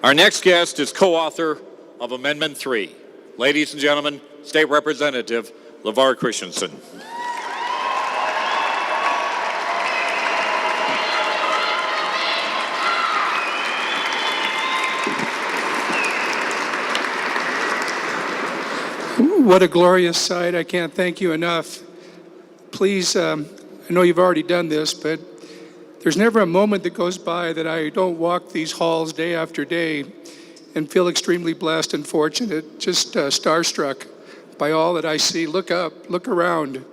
Our next guest is co-author of Amendment 3. Ladies and gentlemen, State Representative LaVar Christensen. What a glorious sight. I can't thank you enough. Please, I know you've already done this, but there's never a moment that goes by that I don't walk these halls day after day and feel extremely blessed and fortunate, just starstruck by all that I see. Look up, look around,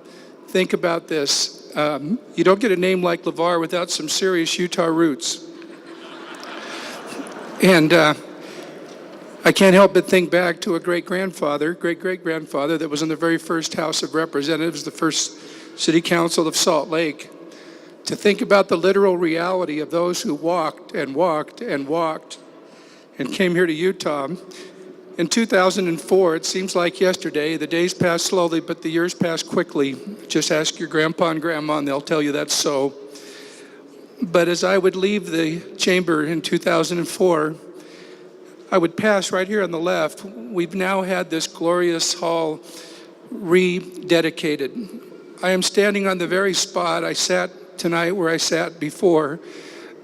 think about this. You don't get a name like LaVar without some serious Utah roots. And I can't help but think back to a great-great-grandfather that was in the very first House of Representatives, the first City Council of Salt Lake, to think about the literal reality of those who walked and walked and walked and came here to Utah. In 2004, it seems like yesterday, the days pass slowly, but the years pass quickly. Just ask your grandpa and grandma and they'll tell you that's so. But as I would leave the chamber in 2004, I would pass right here on the left. We've now had this glorious hall rededicated. I am standing on the very spot I sat tonight where I sat before,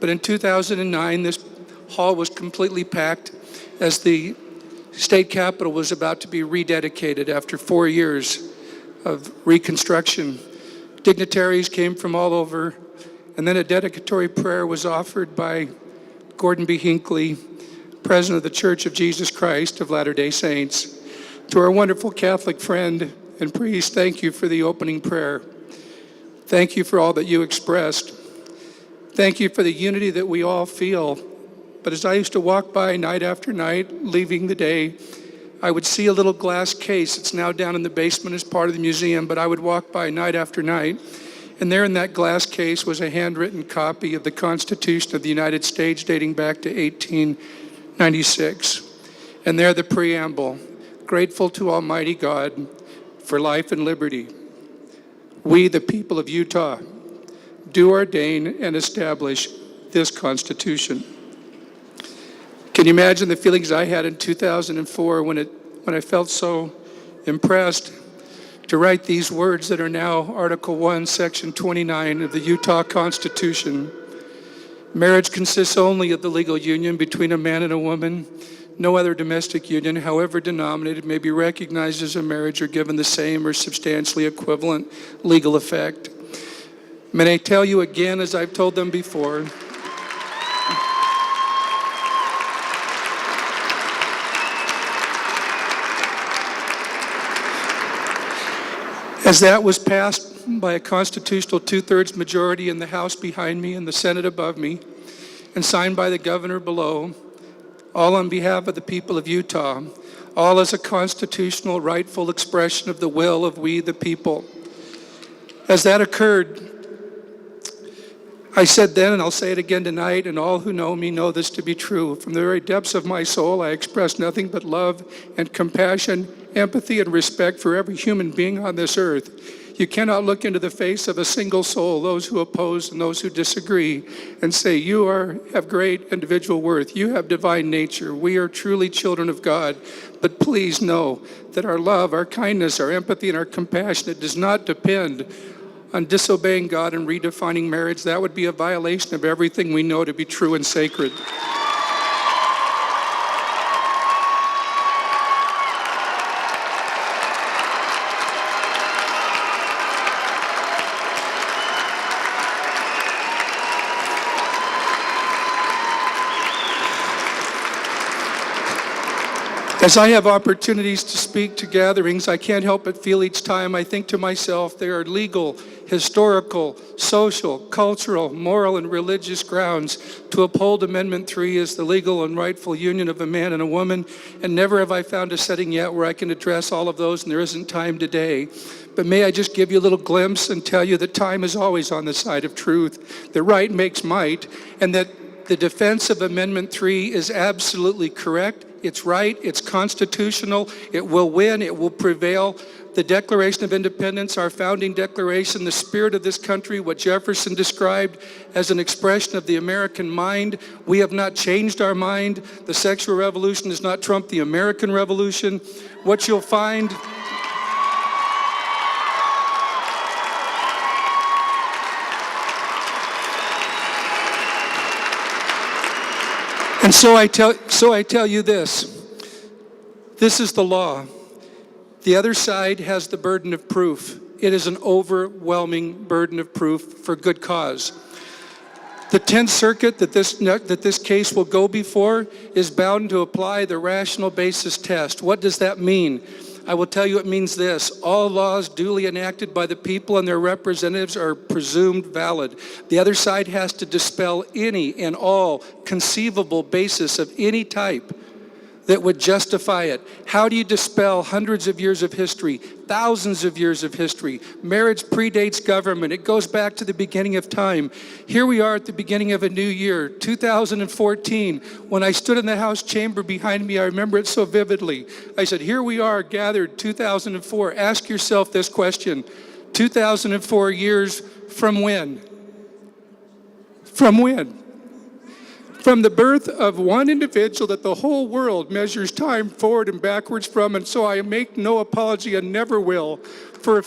but in 2009, this hall was completely packed as the state capitol was about to be rededicated after 4 years of reconstruction. Dignitaries came from all over, and then a dedicatory prayer was offered by Gordon B. Hinckley, President of the Church of Jesus Christ of Latter-day Saints. To our wonderful Catholic friend and priest, thank you for the opening prayer. Thank you for all that you expressed. Thank you for the unity that we all feel. But as I used to walk by night after night, leaving the day, I would see a little glass case. It's now down in the basement as part of the museum, but I would walk by night after night. And there in that glass case was a handwritten copy of the Constitution of the United States dating back to 1896. And there the preamble, grateful to Almighty God for life and liberty. We, the people of Utah, do ordain and establish this Constitution. Can you imagine the feelings I had in 2004 when I felt so impressed to write these words that are now Article 1, Section 29 of the Utah Constitution. Marriage consists only of the legal union between a man and a woman. No other domestic union, however denominated, may be recognized as a marriage or given the same or substantially equivalent legal effect. May I tell you again, as I've told them before, as that was passed by a constitutional 2/3 majority in the House behind me and the Senate above me, and signed by the governor below, all on behalf of the people of Utah, all as a constitutional rightful expression of the will of we the people. As that occurred, I said then, and I'll say it again tonight, and all who know me know this to be true. From the very depths of my soul, I express nothing but love and compassion, empathy and respect for every human being on this earth. You cannot look into the face of a single soul, those who oppose and those who disagree, and say, you have great individual worth. You have divine nature. We are truly children of God. But please know that our love, our kindness, our empathy, and our compassion, it does not depend on disobeying God and redefining marriage. That would be a violation of everything we know to be true and sacred. As I have opportunities to speak to gatherings, I can't help but feel each time I think to myself, there are legal, historical, social, cultural, moral, and religious grounds to uphold Amendment 3 as the legal and rightful union of a man and a woman, and never have I found a setting yet where I can address all of those, and there isn't time today. But may I just give you a little glimpse and tell you that time is always on the side of truth, that right makes might, and that the defense of Amendment 3 is absolutely correct. It's right, it's constitutional, it will win, it will prevail. The Declaration of Independence, our founding declaration, the spirit of this country, what Jefferson described as an expression of the American mind. We have not changed our mind. The sexual revolution does not trump the American Revolution. What you'll find... And so I tell you this. This is the law. The other side has the burden of proof. It is an overwhelming burden of proof for good cause. The 10th Circuit that this case will go before is bound to apply the rational basis test. What does that mean? I will tell you it means this. All laws duly enacted by the people and their representatives are presumed valid. The other side has to dispel any and all conceivable basis of any type that would justify it. How do you dispel hundreds of years of history, thousands of years of history? Marriage predates government. It goes back to the beginning of time. Here we are at the beginning of a new year, 2014. When I stood in the House chamber behind me, I remember it so vividly. I said, here we are gathered 2004. Ask yourself this question. 2004 years from when? From when? From the birth of one individual that the whole world measures time forward and backwards from, and so I make no apology and never will for...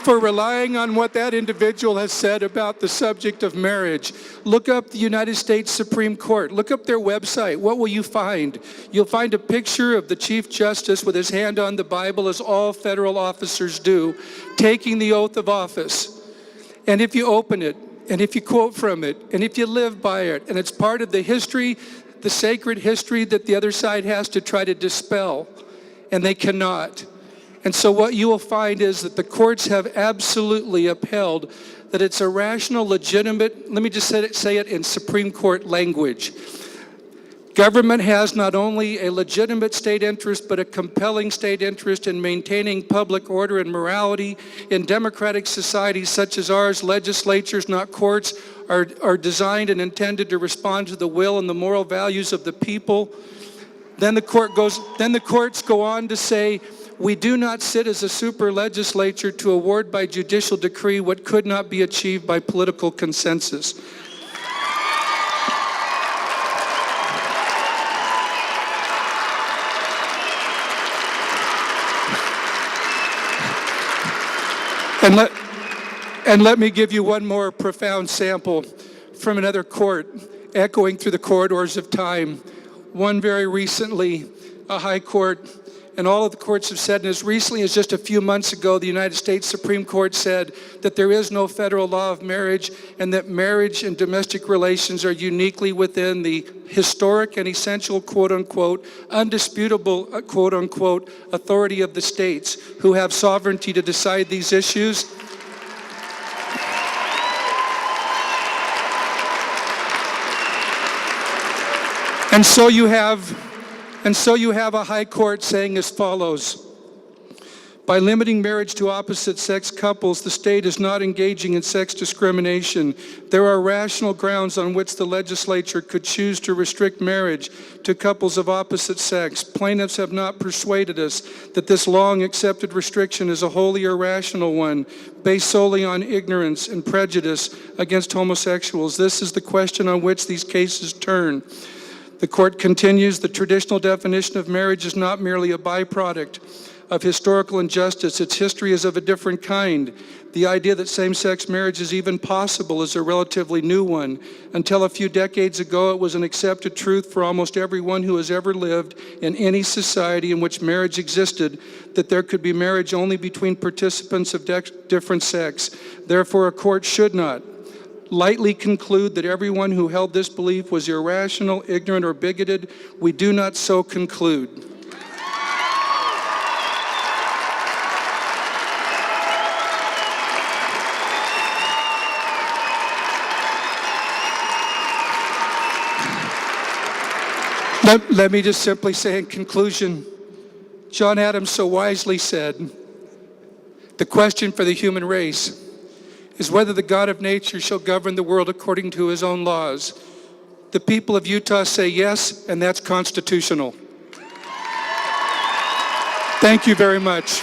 for relying on what that individual has said about the subject of marriage. Look up the United States Supreme Court. Look up their website. What will you find? You'll find a picture of the Chief Justice with his hand on the Bible, as all federal officers do, taking the oath of office. And if you open it, and if you quote from it, and if you live by it, and it's part of the history, the sacred history that the other side has to try to dispel, and they cannot. And so what you will find is that the courts have absolutely upheld that it's a rational, legitimate, let me just say it in Supreme Court language. Government has not only a legitimate state interest, but a compelling state interest in maintaining public order and morality. In democratic societies such as ours, legislatures, not courts, are designed and intended to respond to the will and the moral values of the people. Then the courts go on to say, we do not sit as a super legislature to award by judicial decree what could not be achieved by political consensus. And let me give you one more profound sample from another court, echoing through the corridors of time. One very recently, a high court, and all of the courts have said, and as recently as just a few months ago, the United States Supreme Court said that there is no federal law of marriage and that marriage and domestic relations are uniquely within the historic and essential, quote-unquote, undisputable, quote-unquote, authority of the states who have sovereignty to decide these issues. And so you have a high court saying as follows: by limiting marriage to opposite-sex couples, the state is not engaging in sex discrimination. There are rational grounds on which the legislature could choose to restrict marriage to couples of opposite sex. Plaintiffs have not persuaded us that this long-accepted restriction is a wholly irrational one, based solely on ignorance and prejudice against homosexuals. This is the question on which these cases turn. The court continues, the traditional definition of marriage is not merely a byproduct of historical injustice. Its history is of a different kind. The idea that same-sex marriage is even possible is a relatively new one. Until a few decades ago, it was an accepted truth for almost everyone who has ever lived in any society in which marriage existed, that there could be marriage only between participants of different sex. Therefore, a court should not lightly conclude that everyone who held this belief was irrational, ignorant, or bigoted. We do not so conclude. Let me just simply say in conclusion, John Adams so wisely said, The question for the human race is whether the God of nature shall govern the world according to his own laws. The people of Utah say yes, and that's constitutional. Thank you very much.